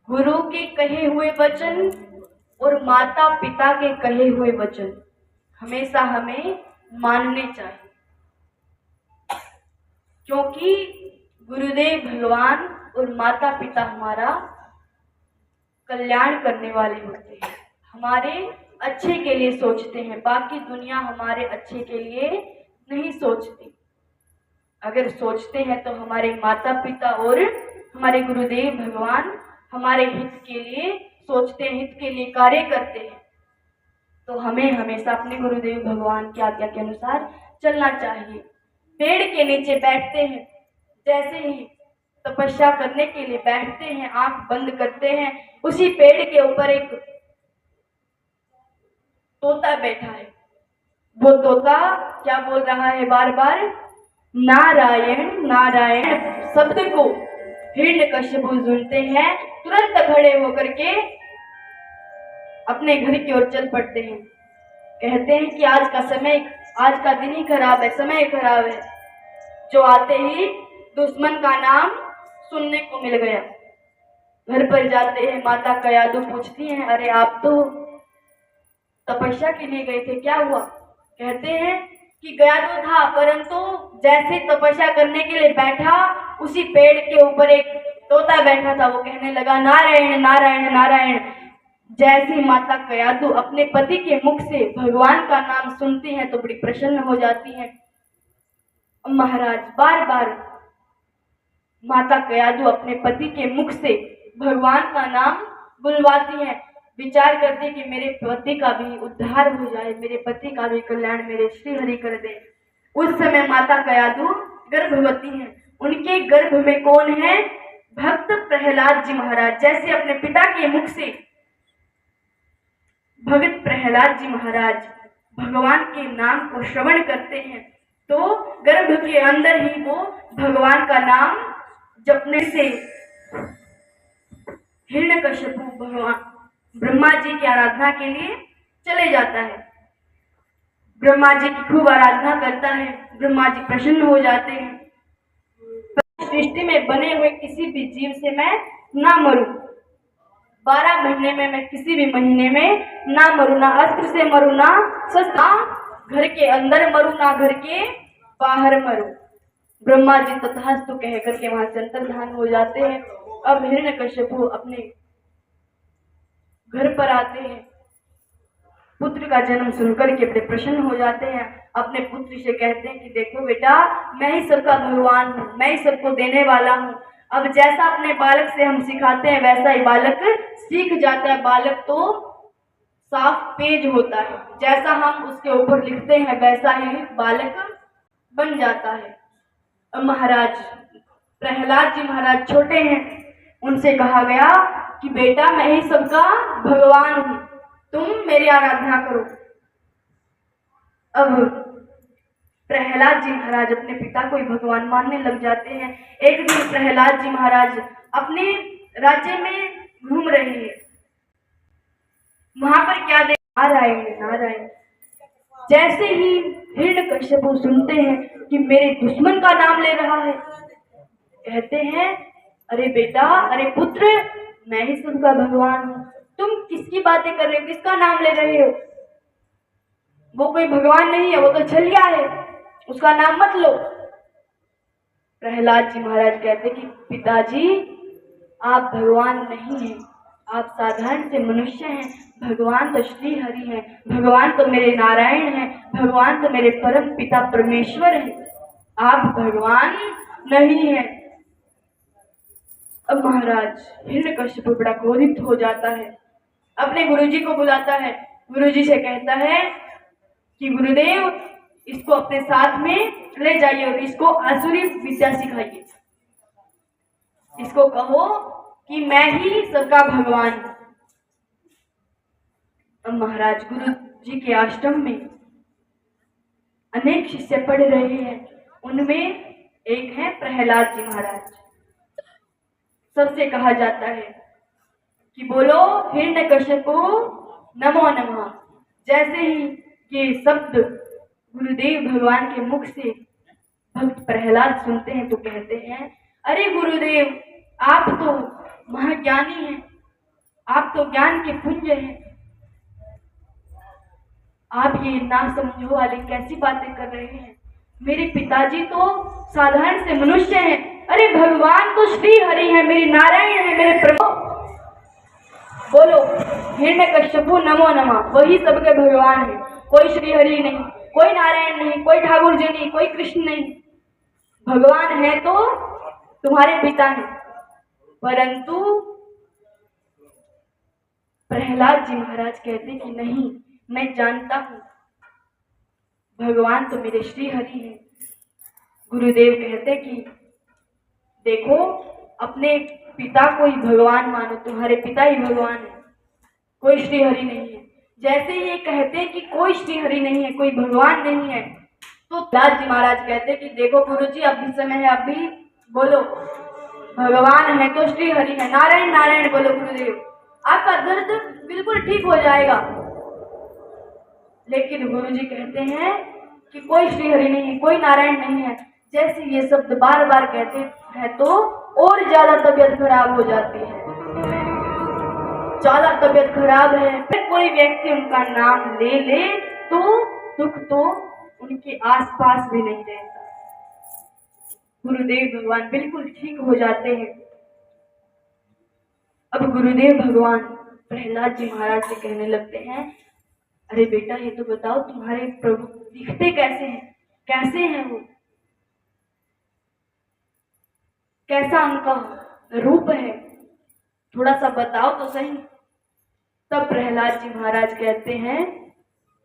गुरु के कहे हुए वचन और माता पिता के कहे हुए वचन हमेशा हमें मानने चाहिए, क्योंकि गुरुदेव भगवान और माता पिता हमारा कल्याण करने वाले होते हैं, हमारे अच्छे के लिए सोचते हैं। बाकी दुनिया हमारे अच्छे के लिए नहीं सोचती। अगर सोचते हैं तो हमारे माता पिता और हमारे गुरुदेव भगवान हमारे हित के लिए सोचते हैं, हित के लिए कार्य करते हैं। तो हमें हमेशा अपने गुरुदेव भगवान की आज्ञा के अनुसार चलना चाहिए। पेड़ के नीचे बैठते हैं, जैसे ही तपस्या करने के लिए बैठते हैं, आंख बंद करते हैं, उसी पेड़ के ऊपर एक तोता बैठा है। वो तोता क्या बोल रहा है? बार बार नारायण नारायण शब्द को हिरण्यकश्यपु सुनते हैं, तुरंत खड़े होकर के अपने घर की ओर चल पड़ते हैं। कहते हैं कि आज का दिन ही खराब है, समय खराब है। जो आते ही दुश्मन का नाम सुनने को मिल गया। घर पर जाते हैं, माता कयादू पूछती हैं, अरे आप तो तपस्या के लिए गए थे, क्या हुआ? कहते हैं कि गया तो था, परंतु जैसे तपस्या करने के लिए बैठा, उसी पेड़ के ऊपर एक तोता बैठा था। वो कहने लगा नारायण नारायण नारायण। जैसी माता कयादू अपने पति के मुख से भगवान का नाम सुनती हैं तो बड़ी प्रसन्न हो जाती हैं। महाराज बार बार माता कयादू अपने पति के मुख से भगवान का नाम बुलवाती हैं, विचार करते हैं कि मेरे पति का भी उद्धार हो जाए, मेरे पति का भी कल्याण मेरे श्री हरि कर दे। उस समय माता कयादू गर्भवती हैं। उनके गर्भ में कौन है? भक्त प्रहलाद जी महाराज। जैसे अपने पिता के मुख से भगत प्रहलाद जी महाराज भगवान के नाम को श्रवण करते हैं, तो गर्भ के अंदर ही वो भगवान का नाम जपने से हिरण्यकश्यपु भगवान ब्रह्मा जी की आराधना के लिए चले जाता है। ब्रह्मा जी की खूब आराधना करता है, ब्रह्मा जी प्रसन्न हो जाते हैं। सृष्टि में बने हुए किसी भी जीव से मैं ना मरूं, 12 महीने में मैं किसी भी महीने में ना मरूं, ना अस्त्र से मरूं, ना शस्त्र, घर के अंदर मरूं, ना घर के बाहर मरूं। ब्रह्मा जी तथास्तु कह करके वहां से अंतर्धान हो जाते हैं। अब हिरण्यकश्यपु अपने घर पर आते हैं, पुत्र का जन्म सुनकर के बड़े प्रसन्न हो जाते हैं। अपने पुत्र से कहते हैं कि देखो बेटा, मैं ही सबका भगवान हूँ, मैं ही सबको देने वाला हूँ। अब जैसा अपने बालक से हम सिखाते हैं वैसा ही बालक सीख जाता है। बालक तो साफ पेज होता है, जैसा हम उसके ऊपर लिखते हैं वैसा ही बालक बन जाता है। अब महाराज प्रहलाद जी महाराज छोटे हैं, उनसे कहा गया कि बेटा मैं ही सबका भगवान हूँ, तुम मेरी आराधना करो। अब प्रहलाद जी महाराज अपने पिता को ही भगवान मानने लग जाते हैं। एक दिन प्रहलाद जी महाराज अपने राज्य में घूम रहे हैं, वहां पर क्या देख नारायण नारायण। जैसे ही हिरण्यकश्यपु सुनते हैं कि मेरे दुश्मन का नाम ले रहा है, कहते हैं अरे बेटा, अरे पुत्र, मैं ही सबका भगवान हूँ, तुम किसकी बातें कर रहे हो, किसका नाम ले रहे हो? वो कोई भगवान नहीं है, वो तो छलिया है, उसका नाम मत लो। प्रहलाद जी महाराज कहते कि पिताजी, आप भगवान नहीं हैं, आप साधारण से मनुष्य हैं, भगवान तो श्री हरि हैं, भगवान तो मेरे नारायण हैं, भगवान तो मेरे परम पिता परमेश्वर हैं, आप भगवान नहीं हैं। अब महाराज हिरण्यकश्यपु बड़ा क्रोधित हो जाता है, अपने गुरुजी को बुलाता है, गुरुजी से कहता है कि गुरुदेव, इसको अपने साथ में ले जाइए और इसको आसुरी विद्या सिखाइए, इसको कहो कि मैं ही सबका भगवान हूं। अब महाराज गुरु जी के आश्रम में अनेक शिष्य पढ़ रहे हैं, उनमें एक है प्रहलाद जी महाराज। सबसे कहा जाता है कि बोलो हिरण्यकश्यपु नमो नमः। जैसे ही ये शब्द गुरुदेव भगवान के मुख से भक्त प्रहलाद सुनते हैं तो कहते हैं, अरे गुरुदेव, आप तो महाज्ञानी हैं, आप तो ज्ञान के पुंज हैं। आप ये ना समझो वाली कैसी बातें कर रहे हैं। मेरे पिताजी तो साधारण से मनुष्य हैं। अरे भगवान तो श्री हरि है, मेरी नारायण है, मेरे प्रभु। बोलो हिरण्यकश्यपु नमो नमः, वही सबके भगवान है। कोई श्री हरि नहीं, कोई नारायण नहीं, कोई ठाकुर जी नहीं, कोई कृष्ण नहीं। भगवान है तो तुम्हारे पिता हैं। परंतु प्रहलाद जी महाराज कहते कि नहीं, मैं जानता हूं भगवान तो मेरे श्री हरि हैं। गुरुदेव कहते कि देखो, अपने पिता को ही भगवान मानो, तुम्हारे पिता ही भगवान है, कोई श्री हरि नहीं है। जैसे ये कहते कि कोई श्री हरि नहीं है, कोई भगवान नहीं है, तो प्रहलाद जी महाराज कहते कि देखो गुरुजी, अभी समय है, अभी बोलो भगवान है तो श्री हरि है, नारायण नारायण बोलो गुरुदेव, आपका दर्द बिल्कुल ठीक हो जाएगा। लेकिन गुरुजी कहते हैं कि कोई श्री हरि नहीं है, कोई नारायण नहीं है। जैसे ये शब्द बार बार कहते हैं तो और ज्यादा तबीयत खराब हो जाती है। ज्यादा तबीयत खराब है, कोई व्यक्ति उनका नाम ले ले तो दुख तो उनके आसपास भी नहीं रहता। गुरुदेव भगवान बिल्कुल ठीक हो जाते हैं। अब गुरुदेव भगवान प्रहलाद जी महाराज से कहने लगते हैं, अरे बेटा, ये तो बताओ तुम्हारे प्रभु दिखते कैसे हैं, कैसे हैं वो, कैसा उनका रूप है, थोड़ा सा बताओ तो सही। तब प्रहलाद जी महाराज कहते हैं,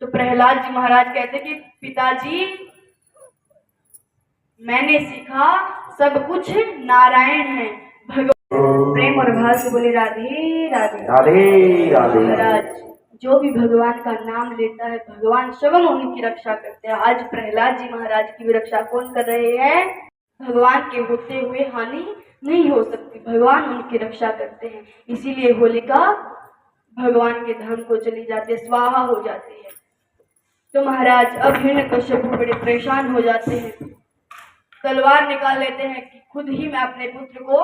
तो प्रहलाद जी महाराज कहते कि पिताजी, मैंने सीखा सब कुछ नारायण है। भगवान प्रेम और भाव से बोले राधे राधे राधे राधे। महाराज जो भी भगवान का नाम लेता है, भगवान स्वयं उनकी रक्षा करते हैं। आज प्रहलाद जी महाराज की भी रक्षा कौन कर रहे हैं? भगवान के होते हुए हानि नहीं हो सकती, भगवान उनकी रक्षा करते हैं। इसीलिए होलिका भगवान के धाम को चली जाती है, स्वाहा हो जाती है। तो महाराज अब हिरण्यकश्यप बड़े परेशान हो जाते हैं, तलवार निकाल लेते हैं कि खुद ही मैं अपने पुत्र को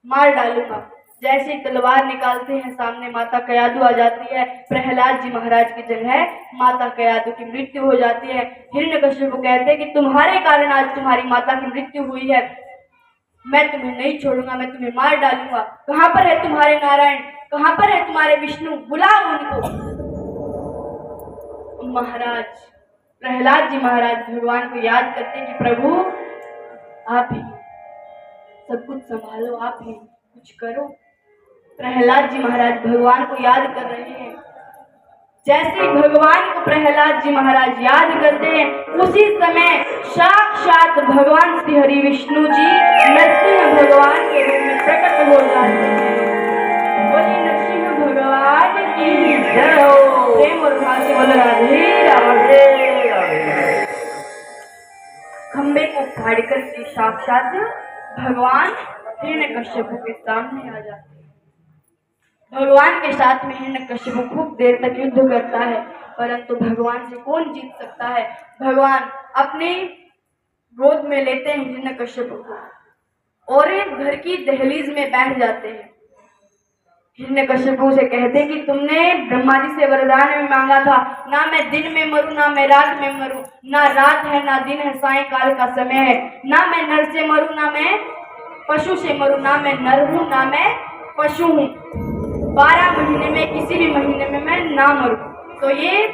मार डालूंगा। जैसे तलवार निकालते हैं, सामने माता कयादू आ जाती है। प्रहलाद जी महाराज की जगह माता कयादू की मृत्यु हो जाती है। हिरण्यकश्यप कहते हैं कि तुम्हारे कारण आज तुम्हारी माता की मृत्यु हुई है, मैं तुम्हें नहीं छोड़ूंगा, मैं तुम्हें मार डालूंगा। कहाँ पर है तुम्हारे नारायण, कहाँ पर है तुम्हारे विष्णु, बुलाओ उनको। महाराज प्रहलाद जी महाराज भगवान को याद करते हैं कि प्रभु आप ही सब कुछ संभालो, आप ही कुछ करो। प्रहलाद जी महाराज भगवान को याद कर रहे हैं। जैसे भगवान को प्रहलाद जी महाराज याद करते हैं, उसी समय साक्षात भगवान श्री हरि विष्णु जी नरसिंह भगवान के रूप में प्रकट हो जाते हैं। बोले नरसिंह भगवान की जय हो। प्रेम और भाव से बोले राधे राधे। खंबे को फाड़ करके साक्षात भगवान हिरण्यकश्यप के सामने आ जाते हैं। भगवान के साथ में हिरण्यकश्यप खूब देर तक युद्ध करता है, परंतु भगवान से कौन जीत सकता है। भगवान अपने गोद में लेते हैं हिरण्यकश्यप को और एक घर की दहलीज में बैठ जाते हैं। हिरण्यकश्यप से कहते हैं कि तुमने ब्रह्मा जी से वरदान में मांगा था, ना मैं दिन में मरूं ना मैं रात में मरूं, ना रात है ना दिन है, सायंकाल का समय है, ना मैं नर से मरूं ना मैं पशु से मरूं, ना मैं नर हूं ना मैं पशु हूं, 12 महीने में किसी भी महीने में मैं ना मरूं। तो ये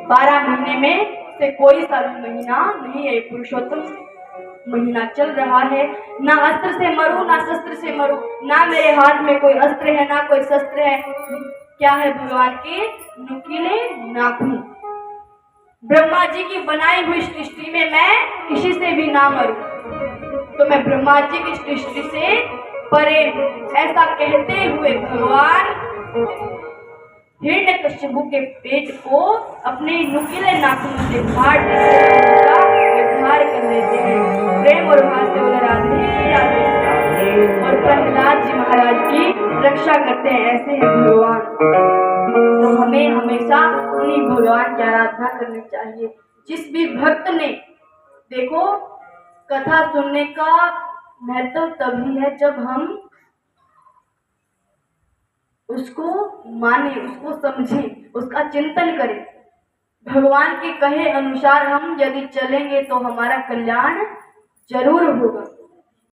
12 महीने में से कोई सा भी महीना नहीं है, पुरुषोत्तम महीना चल रहा है। ना अस्त्र से मरूं ना शस्त्र से मरूं, ना मेरे हाथ में कोई अस्त्र है ना कोई शस्त्र है। क्या है? भगवान के नुकीले नाखून। ब्रह्मा जी की बनाई हुई सृष्टि में मैं किसी से भी ना मरूं, तो मैं ब्रह्मा जी की सृष्टि से परे। ऐसा कहते हुए भगवान हिरण्यकश्यप के पेट को अपने नुकीले नाखून से फाड़ उद्धार कर लेते हैं। प्रेम और भाव से बोले राधे राधे। और प्रहलाद जी महाराज की रक्षा करते हैं। ऐसे हैं भगवान। तो हमें हमेशा उन्हीं भगवान की आराधना करनी चाहिए। जिस भी भक्त ने, देखो, कथा सुनने का महत्व तभी है जब हम उसको माने, उसको समझे, उसका चिंतन करें। भगवान के कहे अनुसार हम यदि चलेंगे तो हमारा कल्याण जरूर होगा।